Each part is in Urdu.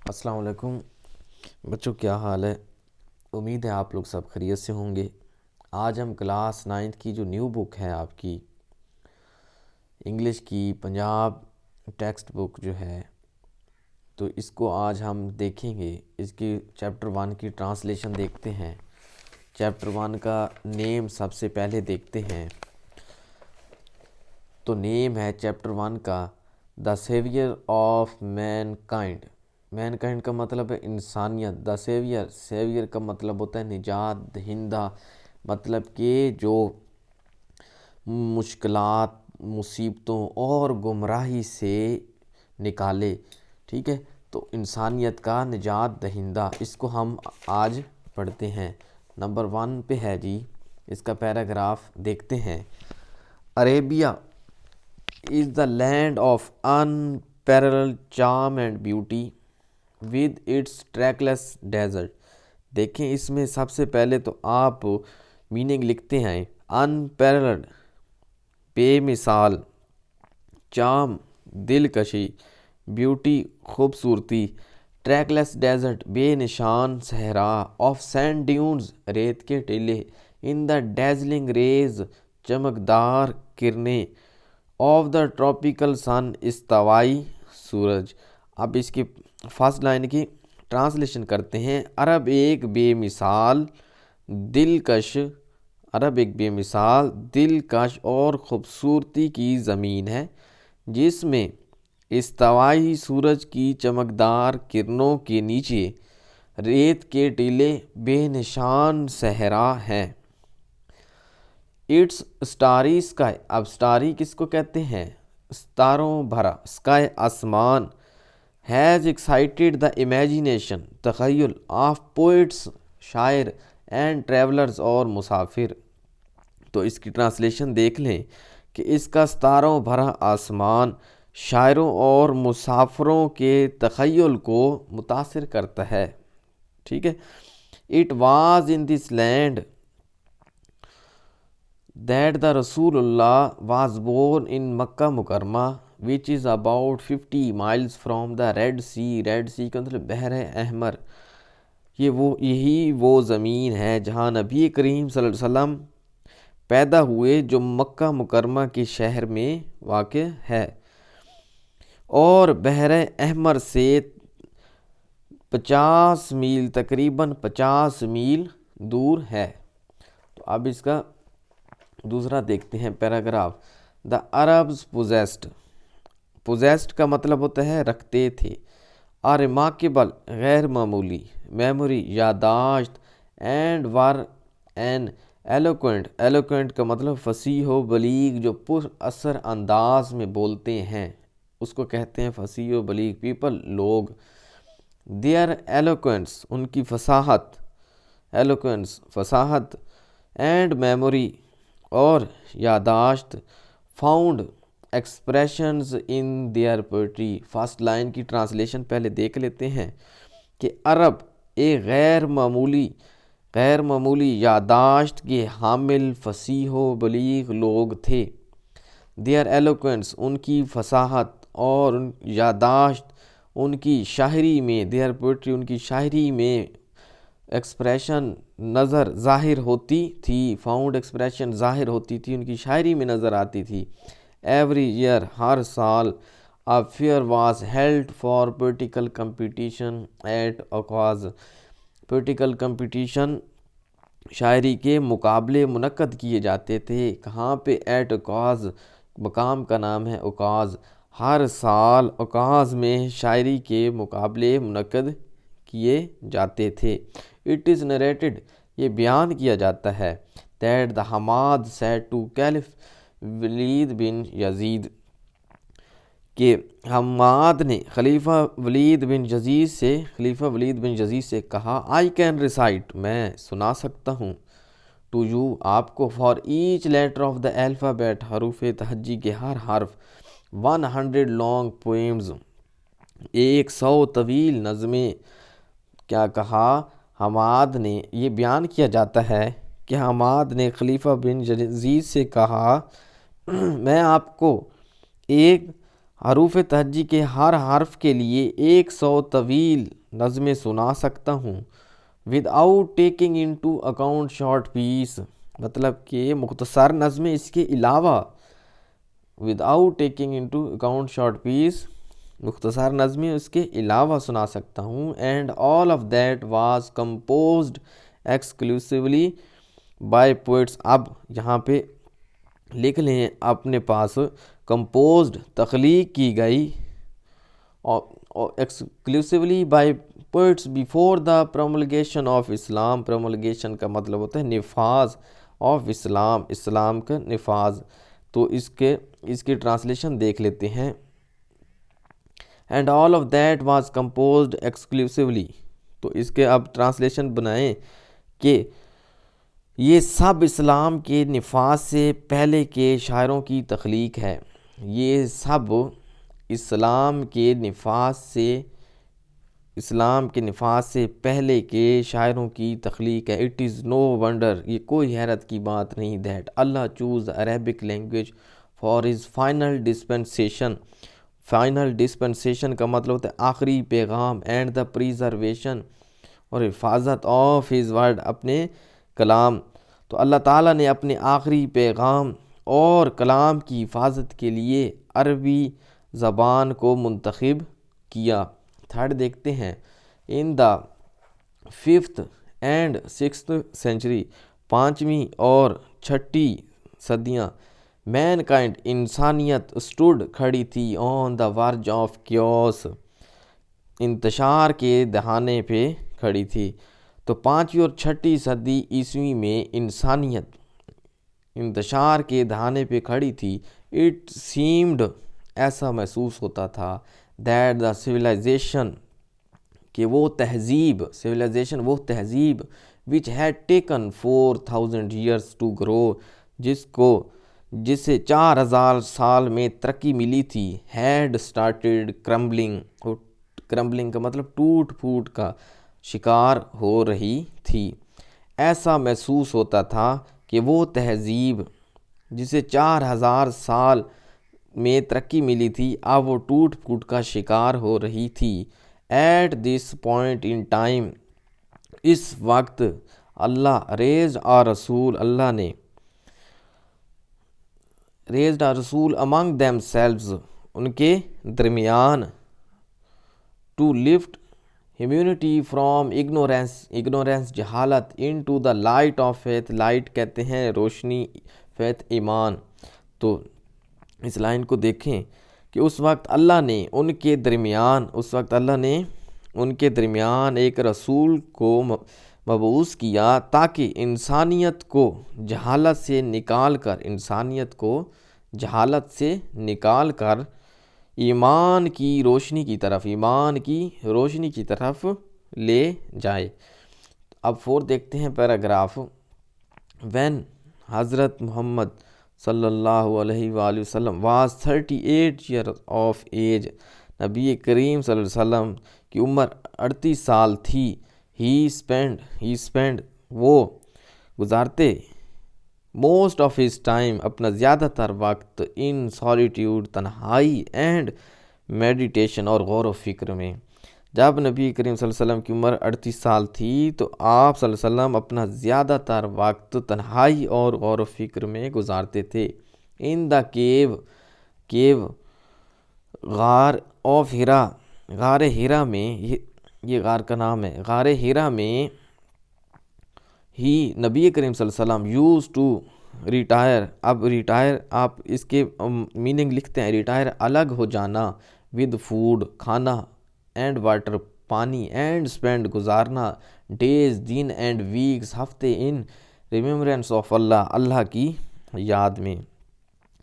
السلام علیکم بچوں، کیا حال ہے؟ امید ہے آپ لوگ سب خیریت سے ہوں گے۔ آج ہم کلاس 9 کی جو نیو بک ہے آپ کی انگلش کی پنجاب ٹیکسٹ بک جو ہے، تو اس کو آج ہم دیکھیں گے۔ اس کی چیپٹر 1 کی ٹرانسلیشن دیکھتے ہیں۔ چیپٹر 1 کا نیم سب سے پہلے دیکھتے ہیں۔ تو نیم ہے چیپٹر 1 کا the saviour of mankind. Mankind کا مطلب ہے انسانیت۔ دا سیویئر، سیویئر کا مطلب ہوتا ہے نجات دہندہ، مطلب کہ جو مشکلات، مصیبتوں اور گمراہی سے نکالے، ٹھیک ہے؟ تو انسانیت کا نجات دہندہ، اس کو ہم آج پڑھتے ہیں۔ نمبر 1 پہ ہے جی، اس کا پیراگراف دیکھتے ہیں۔ Arabia is the land of unparalleled charm and beauty with its trackless desert۔ دیکھیں اس میں سب سے پہلے تو آپ میننگ لکھتے ہیں۔ unparalleled بے مثال، چارم دلکشی، بیوٹی خوبصورتی، ٹریکلیس ڈیزرٹ بے نشان صحرا، آف سینڈ ڈیونز ریت کے ٹیلے، ان دا ڈیزلنگ ریز چمکدار کرنیں، آف دا ٹراپیکل سن استوائی سورج۔ اب اس کی فرسٹ لائن کی ٹرانسلیشن کرتے ہیں۔ عرب ایک بے مثال دلکش اور خوبصورتی کی زمین ہے، جس میں استوائی سورج کی چمکدار کرنوں کے نیچے ریت کے ٹیلے بے نشان صحرا ہیں۔ اٹس اسٹاری اسکائی، اب اسٹاری کس کو کہتے ہیں؟ ستاروں بھرا اسکائی، آسمان، ہیز ایکسائٹیڈ دا امیجینیشن تخیل، آف پوئٹس شاعر، اینڈ ٹریولرز اور مسافر۔ تو اس کی ٹرانسلیشن دیکھ لیں کہ اس کا ستاروں بھرا آسمان شاعروں اور مسافروں کے تخیل کو متاثر کرتا ہے، ٹھیک ہے؟ It was in this land that the Rasulullah was born in Makkah Mukarramah, which is about 50 miles from the Red Sea۔ Red Sea کا مطلب بحر احمر۔ یہی وہ زمین ہے جہاں نبی کریم صلی اللہ علیہ وسلم پیدا ہوئے، جو مکہ مکرمہ کے شہر میں واقع ہے اور بحر احمر سے 50 میل، تقریباً 50 میل دور ہے۔ تو اب اس کا دوسرا دیکھتے ہیں پیراگراف۔ دا عربز پوزیسڈ کا مطلب ہوتا ہے رکھتے تھے۔ ریمارکیبل غیر معمولی، میموری یادداشت، اینڈ ور این ایلوکوینٹ کا مطلب فصیح و بلیغ، جو پر اثر انداز میں بولتے ہیں اس کو کہتے ہیں فصیح و بلیغ۔ پیپل لوگ، دیئر ایلوکوینس ان کی فصاحت، فصاحت، اینڈ میموری اور یادداشت، found expressions in their poetry. First line کی ٹرانسلیشن پہلے دیکھ لیتے ہیں کہ عرب ایک غیر معمولی یادداشت کے حامل فصیح و بلیغ لوگ تھے۔ دیئر ایلوکوینس ان کی فصاحت اور یادداشت ان کی شاعری میں، دیئر پوئٹری ان کی شاعری میں ایکسپریشن نظر ظاہر ہوتی تھی، فاؤنڈ ایکسپریشن ظاہر ہوتی تھی، ان کی شاعری میں نظر آتی تھی۔ ایوری ایئر ہر سال، a fair was held for political competition at Ukaz, political competition شاعری کے مقابلے منعقد کیے جاتے تھے۔ کہاں پہ؟ ایٹ اوکاز، مقام کا نام ہے اوکاز۔ ہر سال اوکاز میں شاعری کے مقابلے منعقد کیے جاتے تھے۔ اٹ از نریٹڈ، یہ بیان کیا جاتا ہے، that the Hammad said to caliph Walid bin Yazid, کہ حماد نے خلیفہ ولید بن یزید سے کہا، آئی کین ریسائٹ، میں سنا سکتا ہوں، ٹو یو آپ کو، for H letter of the alphabet حروف تہجی کے ہر حرف، 100 لانگ پوئمز 100 طویل نظمیں۔ کیا کہا حماد نے؟ یہ بیان کیا جاتا ہے کہ حماد نے خلیفہ بن یزید سے کہا، میں آپ کو ایک حروف تہجی کے ہر حرف کے لیے 100 طویل نظمیں سنا سکتا ہوں without taking into account short piece, مطلب کہ مختصر نظمیں اس کے علاوہ without taking into account short piece, مختصر نظمیں اس کے علاوہ سنا سکتا ہوں. And all of that was composed exclusively by poets. اب یہاں پہ لکھ لیں اپنے پاس، کمپوزڈ تخلیق کی گئی exclusively by poets before the promulgation of Islam. Promulgation کا مطلب ہوتا ہے نفاذ آف اسلام، اسلام کا نفاذ. تو اس کی ٹرانسلیشن دیکھ لیتے ہیں. And all of that was composed exclusively, تو اس کے اب ٹرانسلیشن بنائیں کہ یہ سب اسلام کے نفاذ سے پہلے کے شاعروں کی تخلیق ہے. یہ سب اسلام کے نفاذ سے پہلے کے شاعروں کی تخلیق ہے. اٹ از نو ونڈر، یہ کوئی حیرت کی بات نہیں، that Allah chose Arabic language for his final dispensation. Final dispensation کا مطلب ہوتا ہے آخری پیغام. اینڈ دا پریزرویشن، اور حفاظت آف ہز ورڈ، اپنے کلام. تو اللہ تعالیٰ نے اپنے آخری پیغام اور کلام کی حفاظت کے لیے عربی زبان کو منتخب کیا. تھرڈ دیکھتے ہیں. ان دا 5th اینڈ 6th سینچری، 5ویں اور 6ٹھی صدیاں، مین کائنڈ، انسانیت، اسٹوڈ، کھڑی تھی، آن دا ورج آف کیوس، انتشار کے دہانے پہ کھڑی تھی. تو 5ویں اور 6ٹھی صدی عیسوی میں انسانیت انتشار کے دہانے پہ کھڑی تھی. اٹ سیمڈ، ایسا محسوس ہوتا تھا، دیٹ دا سویلائزیشن، کہ وہ تہذیب، سویلائزیشن وہ تہذیب، which had taken 4000 years to grow, جسے 4000 سال میں ترقی ملی تھی، ہیڈ سٹارٹیڈ کرمبلنگ. کرمبلنگ کا مطلب ٹوٹ پھوٹ کا شکار ہو رہی تھی. ایسا محسوس ہوتا تھا کہ وہ تہذیب جسے 4000 سال میں ترقی ملی تھی، اب وہ ٹوٹ پھوٹ کا شکار ہو رہی تھی. At this point in time, اس وقت، اللہ ریزڈ آ رسول، اللہ نے ریزڈ آ رسول امنگ دیم سیلوز، ان کے درمیان، to lift humanity from ignorance جہالت، into the light of faith. Light کہتے ہیں روشنی، فیتھ ایمان. تو اس لائن کو دیکھیں کہ اس وقت اللہ نے ان کے درمیان ایک رسول کو مبعوث کیا تاکہ انسانیت کو جہالت سے نکال کر ایمان کی روشنی کی طرف لے جائے. اب 4 دیکھتے ہیں پیراگراف. وین حضرت محمد صلی اللہ علیہ وآلہ وسلم واز 38 years of age، نبی کریم صلی اللہ علیہ وسلم کی عمر 38 سال تھی. ہی اسپینڈ وہ گزارتے موسٹ آف ہز ٹائم، اپنا زیادہ تر وقت، ان سالیٹیوڈ، تنہائی، اینڈ میڈیٹیشن، اور غور و فکر میں. جب نبی کریم صلی اللہ علیہ وسلم کی عمر 38 سال تھی تو آپ صلی اللہ علیہ وسلم اپنا زیادہ تر وقت تنہائی اور غور و فکر میں گزارتے تھے. ان دا کیو غار آف ہیرا، غار ہیرا میں، یہ غار کا نام ہے، غار ہیرا میں ہی نبی کریم صلی اللہ علیہ وسلم یوز ٹو ریٹائر. اب ریٹائر، آپ اس کے میننگ لکھتے ہیں، ریٹائر الگ ہو جانا، ود فوڈ کھانا، اینڈ واٹر پانی، اینڈ اسپینڈ گزارنا، ڈیز دن، اینڈ ویکس ہفتے، ان ریممبرنس آف اللہ کی یاد میں.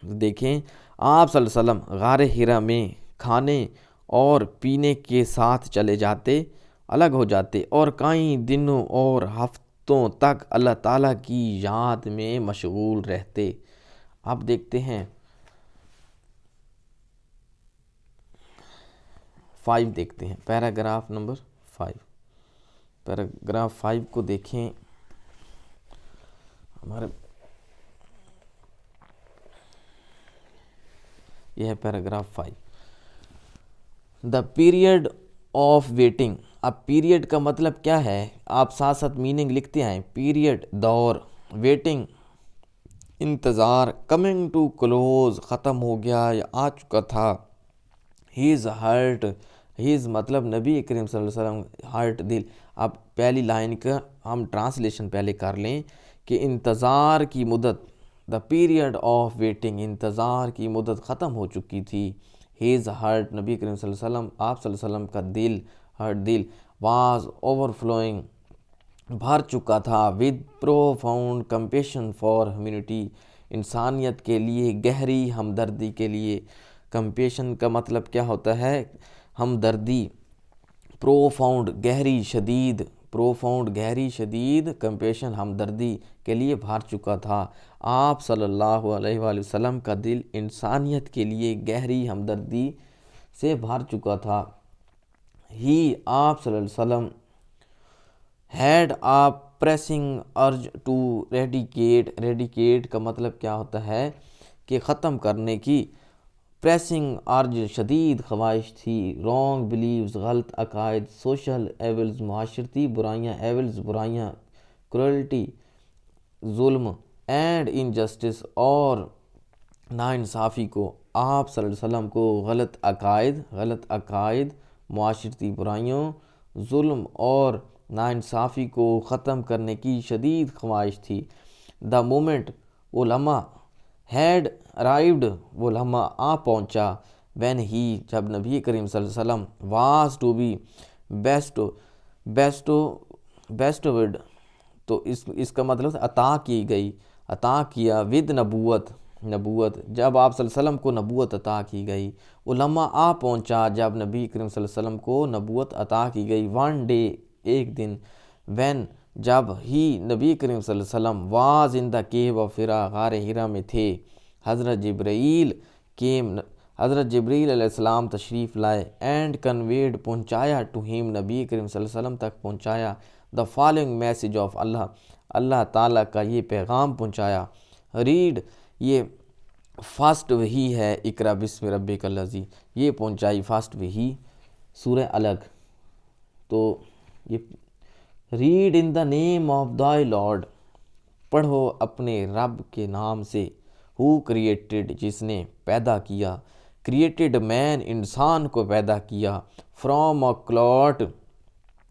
دیکھیں آپ صلی اللہ علیہ وسلم غار ہیرا میں کھانے اور پینے کے ساتھ چلے جاتے، الگ ہو جاتے، اور کئی دنوں اور ہفتوں تک اللہ تعالیٰ کی یاد میں مشغول رہتے. اب دیکھتے ہیں 5 دیکھتے ہیں، پیراگراف نمبر 5. پیراگراف 5 کو دیکھیں. ہمارے یہ ہے paragraph 5. The period of waiting. اب پیریڈ کا مطلب کیا ہے، آپ ساتھ ساتھ میننگ لکھتے ہیں. پیریڈ دور، ویٹنگ انتظار، کمنگ ٹو کلوز ختم ہو گیا یا آ چکا تھا. ہیز ہارٹ، ہیز مطلب نبی کریم صلی اللہ علیہ وسلم، ہارٹ دل. اب پہلی لائن کا ہم ٹرانسلیشن پہلے کر لیں کہ انتظار کی مدت، دا پیریڈ آف ویٹنگ، انتظار کی مدت ختم ہو چکی تھی. ہیز ہارٹ، نبی کریم صلی اللہ علیہ وسلم، آپ صلی اللہ علیہ وسلم کا دل، ہارٹ دل، واز اوور فلوئنگ بھر چکا تھا، with profound compassion for humanity, انسانیت کے لیے گہری ہمدردی کے لیے. کمپیشن کا مطلب کیا ہوتا ہے، ہمدردی. پروفاؤنڈ گہری شدید، پروفاؤنڈ گہری شدید، کمپیشن ہمدردی کے لیے بھر چکا تھا. آپ صلی اللہ علیہ وآلہ وسلم کا دل انسانیت کے لیے گہری ہمدردی سے بھر چکا تھا. ہی، آپ صلی اللہ علیہ وسلم، had a pressing urge to eradicate. Eradicate کا مطلب کیا ہوتا ہے کہ ختم کرنے کی. پریسنگ ارج شدید خواہش تھی. رانگ بلیوز غلط عقائد. سوشل ایولز معاشرتی برائیاں. ایولز برائیاں. کرولٹی ظلم. اینڈ انجسٹس اور ناانصافی کو. آپ صلی اللہ علیہ وسلم کو غلط عقائد، معاشرتی برائیوں، ظلم اور ناانصافی کو ختم کرنے کی شدید خواہش تھی. دا مومنٹ، وہ لمحہ. ہیڈ ارائیوڈ، وہ لمحہ آ پہنچا. وین ہی، جب نبی کریم صلی اللہ علیہ وسلم، واز ٹو بی بیسٹوڈ، تو اس کا مطلب عطا کی گئی، عطا کیا. ود نبوت، جب آپ صلی اللہ علیہ وسلم کو نبوت عطا کی گئی. وہ لمحہ آ پہنچا جب نبی کریم صلی اللہ علیہ وسلم کو نبوت عطا کی گئی. ون ڈے، ایک دن. وین، جب ہی نبی کریم صلی اللہ علیہ وسلم، was in the Q of ہرا، غار ہرا میں تھے. حضرت جبریل علیہ السلام تشریف لائے. اینڈ کنویڈ، پہنچایا. ٹو ہیم، نبی کریم صلی اللہ علیہ وسلم تک پہنچایا. دا فالوئنگ میسیج آف اللہ تعالیٰ کا یہ پیغام پہنچایا. ریڈ، یہ فاسٹ وحی ہے. اقرا بسم ربک الذی، یہ پہنچائی فاسٹ وحی سورہ الگ. تو یہ read in the name of thy lord, پڑھو اپنے رب کے نام سے. ہو کریٹڈ، جس نے پیدا کیا. کریٹڈ مین، انسان کو پیدا کیا. فرام اے کلاٹ،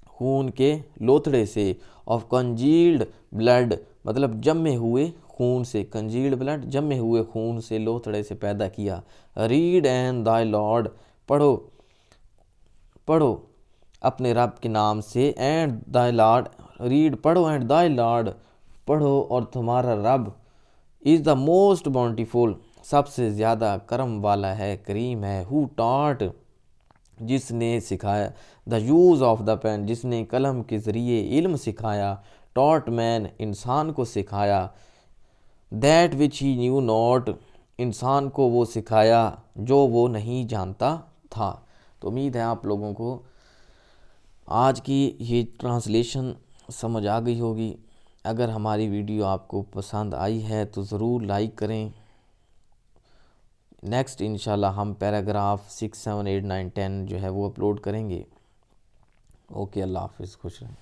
خون کے لوتھڑے سے. آف کنجیلڈ بلڈ، مطلب جمے ہوئے خون سے. کنجیلڈ بلڈ، جمے ہوئے خون سے، لوتھڑے سے پیدا کیا. ریڈ اینڈ دائی لارڈ، پڑھو اپنے رب کے نام سے. اینڈ دائی لارڈ، ریڈ پڑھو. اینڈ دائی لارڈ، پڑھو اور تمہارا رب. از دا موسٹ باؤنٹیفل، سب سے زیادہ کرم والا ہے، کریم ہے. ہو ٹاٹ، جس نے سکھایا. The use of the pen, جس نے قلم کے ذریعے علم سکھایا. ٹاٹ مین، انسان کو سکھایا. That which he new not, انسان کو وہ سکھایا جو وہ نہیں جانتا تھا. تو امید ہے آپ لوگوں کو آج کی یہ ٹرانسلیشن سمجھ آ گئی ہوگی. اگر ہماری ویڈیو آپ کو پسند آئی ہے تو ضرور لائک کریں. نیکسٹ انشاءاللہ ہم پیراگراف 6، 7، 8، 9، 10 جو ہے وہ اپلوڈ کریں گے. اوکے، اللہ حافظ، خوش رہیں.